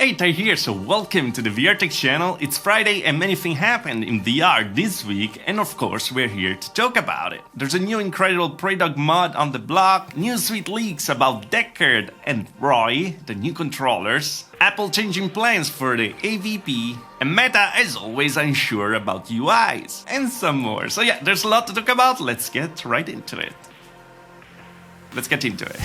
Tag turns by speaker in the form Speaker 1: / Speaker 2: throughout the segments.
Speaker 1: Hey, Ty here, so welcome to the VR Tech channel. It's Friday and many things happened in VR this week, and of course we're here to talk about it. There's a new incredible Prey Dog mod on the block, new sweet leaks about Deckard and Roy, the new controllers, Apple changing plans for the AVP, and Meta as always unsure about UIs, and some more. So yeah, there's a lot to talk about, let's get right into it. Let's get into it.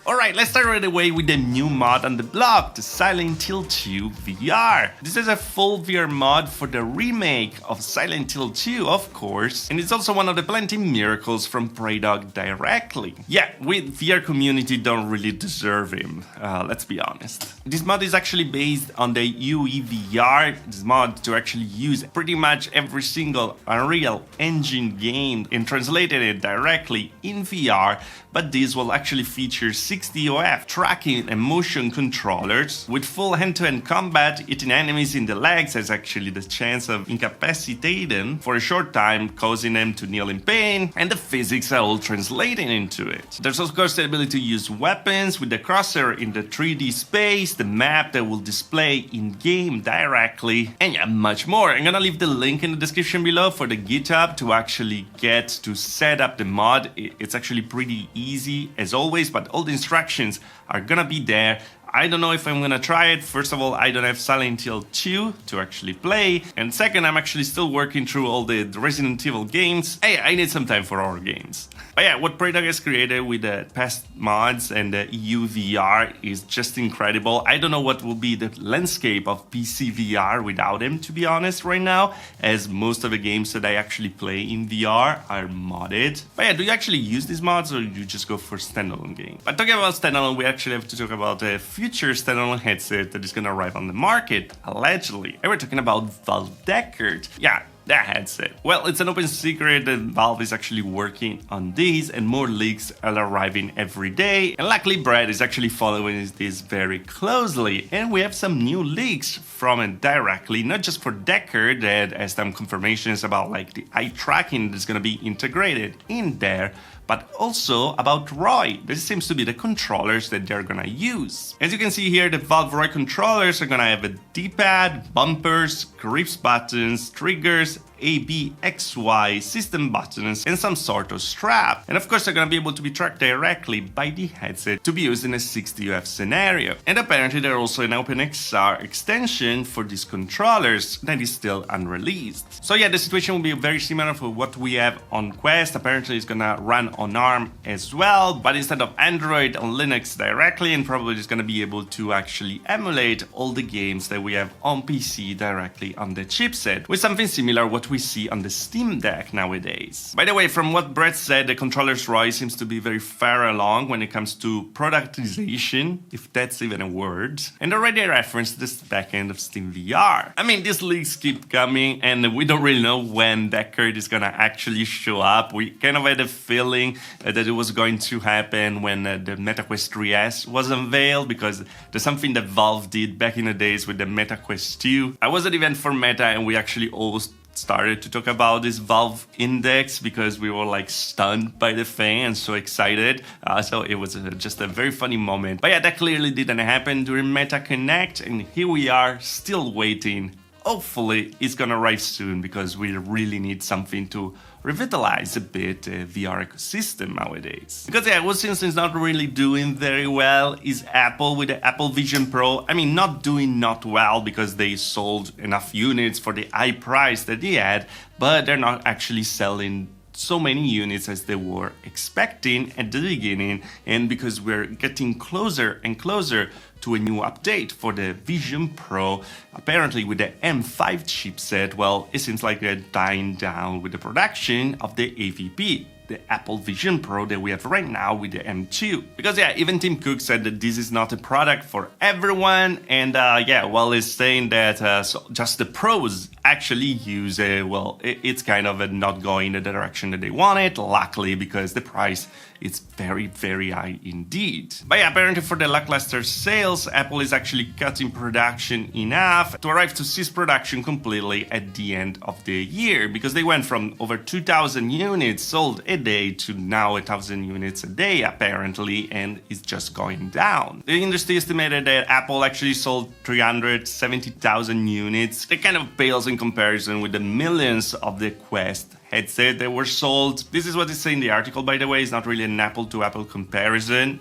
Speaker 1: Alright, let's start right away with the new mod on the block, the Silent Hill 2 VR. This is a full VR mod for the remake of Silent Hill 2, of course, and it's also one of the plenty miracles from Prey Dog directly. Yeah, we VR community don't really deserve him, let's be honest. This mod is actually based on the UE VR, this mod to actually use pretty much every single Unreal Engine game and translated it directly in VR, but this will actually feature 60 OF tracking and motion controllers with full hand-to-hand combat. Hitting enemies in the legs has actually the chance of incapacitating them for a short time, causing them to kneel in pain, and the physics are all translating into it. There's of course the ability to use weapons with the crosshair in the 3D space, the map that will display in-game directly, and yeah, much more. I'm gonna leave the link in the description below for the GitHub to actually get to set up the mod. It's actually pretty easy as always, but all the instructions are gonna be there. I don't know if I'm gonna try it. First of all, I don't have Silent Hill 2 to actually play, and second, I'm actually still working through all the Resident Evil games. Hey, I need some time for horror games. But yeah, what Prey Dog has created with the past mods and the EU VR is just incredible. I don't know what will be the landscape of PC VR without him, to be honest, right now, as most of the games that I actually play in VR are modded. But yeah, do you actually use these mods or do you just go for standalone games? But talking about standalone, we actually have to talk about a future standalone headset that is gonna arrive on the market, allegedly. And we're talking about Valve Deckard. Yeah, that headset. Well, it's an open secret that Valve is actually working on these, and more leaks are arriving every day. And luckily, Brad is actually following this very closely. And we have some new leaks from it directly, not just for Deckard that has some confirmations about like the eye tracking that's gonna be integrated in there, but also about Roy. This seems to be the controllers that they're gonna use. As you can see here, the Valve Roy controllers are gonna have a D-pad, bumpers, grips buttons, triggers, A, B, X, Y, system buttons, and some sort of strap. And of course, they're gonna be able to be tracked directly by the headset to be used in a 60 UF scenario. And apparently, there's also an OpenXR extension for these controllers that is still unreleased. So yeah, the situation will be very similar for what we have on Quest. Apparently, it's gonna run on ARM as well, but instead of Android, on Linux directly, and probably it's gonna be able to actually emulate all the games that we have on PC directly on the chipset, with something similar what we see on the Steam Deck nowadays. By the way, from what Brett said, the controller's Roy seems to be very far along when it comes to productization, if that's even a word, and already referenced this backend of Steam VR. I mean, these leaks keep coming, and we don't really know when Deckard is gonna actually show up. We kind of had a feeling that it was going to happen when the MetaQuest 3S was unveiled, because there's something that Valve did back in the days with the MetaQuest 2. I was at an event for Meta, and we actually all started to talk about this Valve Index because we were like stunned by the thing and so excited. So it was just a very funny moment. But yeah, that clearly didn't happen during Meta Connect, and here we are still waiting. Hopefully it's gonna arrive soon, because we really need something to revitalize a bit the VR ecosystem nowadays. Because yeah, what seems is not really doing very well is Apple with the Apple Vision Pro. I mean, not well because they sold enough units for the high price that they had, but they're not actually selling so many units as they were expecting at the beginning, and because we're getting closer and closer to a new update for the Vision Pro, apparently with the M5 chipset, well, it seems like they're dying down with the production of the AVP, the Apple Vision Pro that we have right now with the M2. Because yeah, even Tim Cook said that this is not a product for everyone, and yeah, well, he's saying that so just the pros actually use it. Well, it's kind of not going in the direction that they wanted, luckily, because the price it's very, very high indeed. But yeah, apparently for the lackluster sales, Apple is actually cutting production enough to arrive to cease production completely at the end of the year, because they went from over 2,000 units sold a day to now 1,000 units a day apparently, and it's just going down. The industry estimated that Apple actually sold 370,000 units. That kind of pales in comparison with the millions of the Quest headset that were sold. This is what they say in the article, by the way. It's not really an apple-to-apple comparison,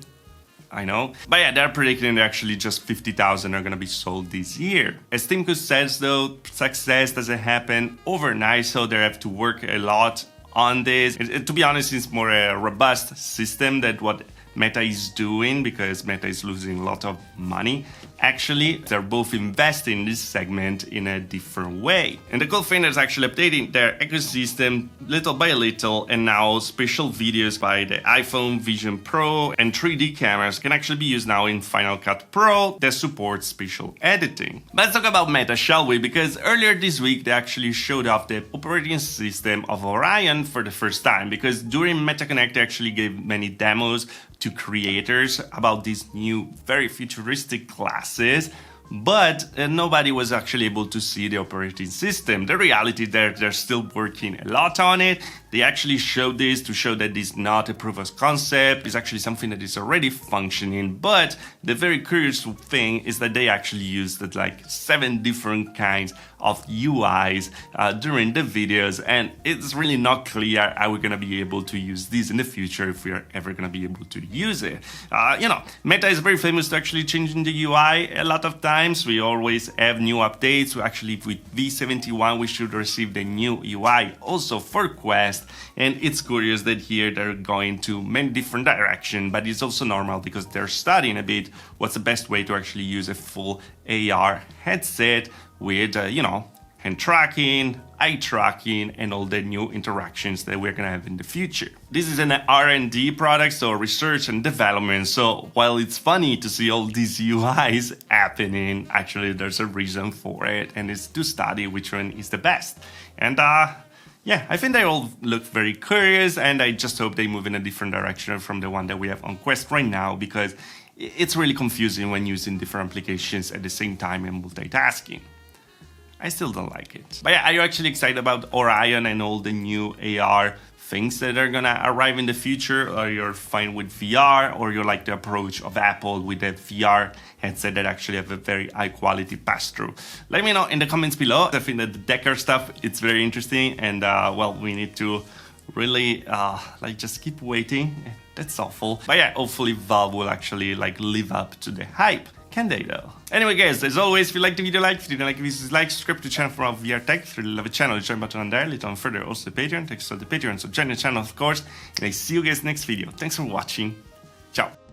Speaker 1: I know. But yeah, they're predicting that actually just 50,000 are gonna be sold this year. As Tim Cook says though, success doesn't happen overnight, so they have to work a lot on this. To be honest, it's more a robust system than what Meta is doing, because Meta is losing a lot of money. Actually, they're both investing in this segment in a different way. And the cool thing is actually updating their ecosystem little by little, and now special videos by the iPhone Vision Pro and 3D cameras can actually be used now in Final Cut Pro that supports spatial editing. Let's talk about Meta, shall we? Because earlier this week they actually showed off the operating system of Orion for the first time, because during Meta Connect they actually gave many demos to creators about these new, very futuristic classes, but nobody was actually able to see the operating system. The reality they're still working a lot on it. They actually showed this to show that this is not a proof of concept, it's actually something that is already functioning. But the very curious thing is that they actually used like 7 different kinds of UIs during the videos, and it's really not clear how we're gonna be able to use this in the future, if we are ever gonna be able to use it. Meta is very famous to actually changing the UI a lot of times. We always have new updates. So actually with V71 we should receive the new UI also for Quest. And it's curious that here they're going to many different directions, but it's also normal because they're studying a bit what's the best way to actually use a full AR headset with, hand tracking, eye tracking, and all the new interactions that we're gonna have in the future. This is an R&D product, so research and development. So while it's funny to see all these UIs happening, actually there's a reason for it, and it's to study which one is the best. And yeah, I think they all look very curious, and I just hope they move in a different direction from the one that we have on Quest right now, because it's really confusing when using different applications at the same time and multitasking. I still don't like it. But yeah, are you actually excited about Orion and all the new AR things that are gonna arrive in the future? Or you're fine with VR, or you like the approach of Apple with the VR headset that actually have a very high quality pass-through? Let me know in the comments below. I think that the Deckard stuff, it's very interesting, and well, we need to really just keep waiting. That's awful. But yeah, hopefully Valve will actually live up to the hype. Can they though? Anyway guys, as always, if you liked the video, if you didn't like the video, dislike, subscribe to the channel for more VR tech. If you really love the channel, the join button on there, later on further, also the Patreon. Thanks to the Patreon, so join the channel of course, and I see you guys next video. Thanks for watching. Ciao.